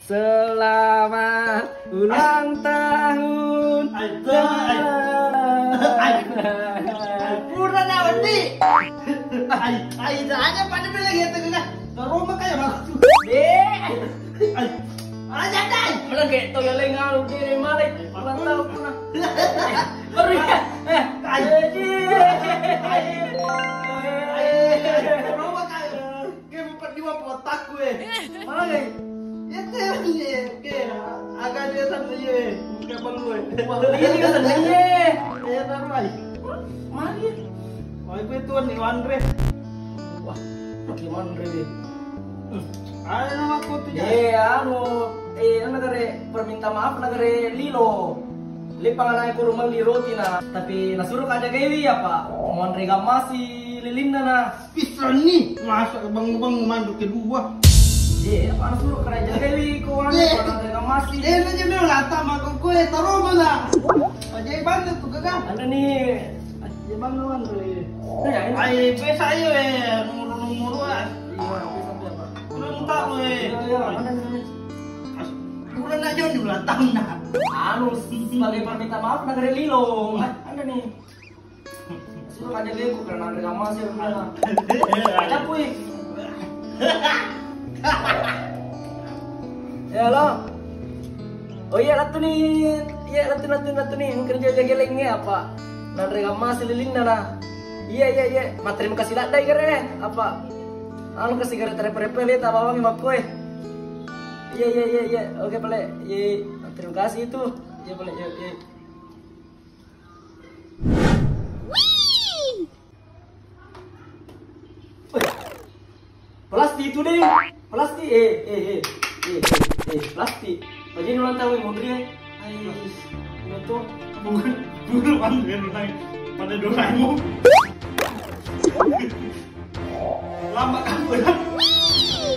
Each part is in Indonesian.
Selamat ulang tahun. Pura na wandi. Ay hanya pada bilang gitu kan. Rumah kayak bagus. Aja dai. Ulang kayak toyo lengal di malik. Ulang tahun puna. Baru ya. Rumah kayak empat lima potak gue. Mana nih? Ya kayak agak dia sampai ye. Kayak bang gue. Ini kan senengnya. Ya taruh ay. Mari. Oh gue tuan nih Andre. Wah, gimana Andre? Ada nama aku tuh ya. Nagare perminta maaf nagare Lilo. Lipang anaknya ko rumah li roti na, tapi nasuruh kada gawi apa? Mon rega masih lilin na. Bisa nih, masa bang manduk kedua. Apa nasuruh kada jaga gawi ko ane rega masih. Aja memang lata mako kue taruh mana? Aja banget tuh kakak. Ada nih, aja bang lawan tuh. Ay, pesa ayo numuru ah. Iya, bisa apa? Kurang tahu Ada nih. Kurang aja di belakang nah. Anu sebagai perminta maaf nagare Lilo. Ada nih. Suruh kada gawi ko karena rega masih udah. Ada kuy. Ya lo. Oh iya latu nih. Iya latu nih. Kerja jaga lengnya apa? Nan rega masih lilin na. Iya. Terima kasih dak dai kere. Apa? Anu kasih kere terep-terep lihat apa mi makoy. Iya. Oke boleh. Iya. Terima kasih itu. Iya boleh. Iya. Plastik itu deh. Plastik. Plastik. Bagi ulang tahun Mondri. Ayo. Itu Dulu kan pada Doraemon. Lama kan gue.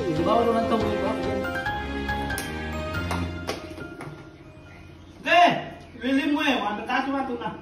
Di bawah ulang tahun itu. Lilin gue, ada kasih waktu nah.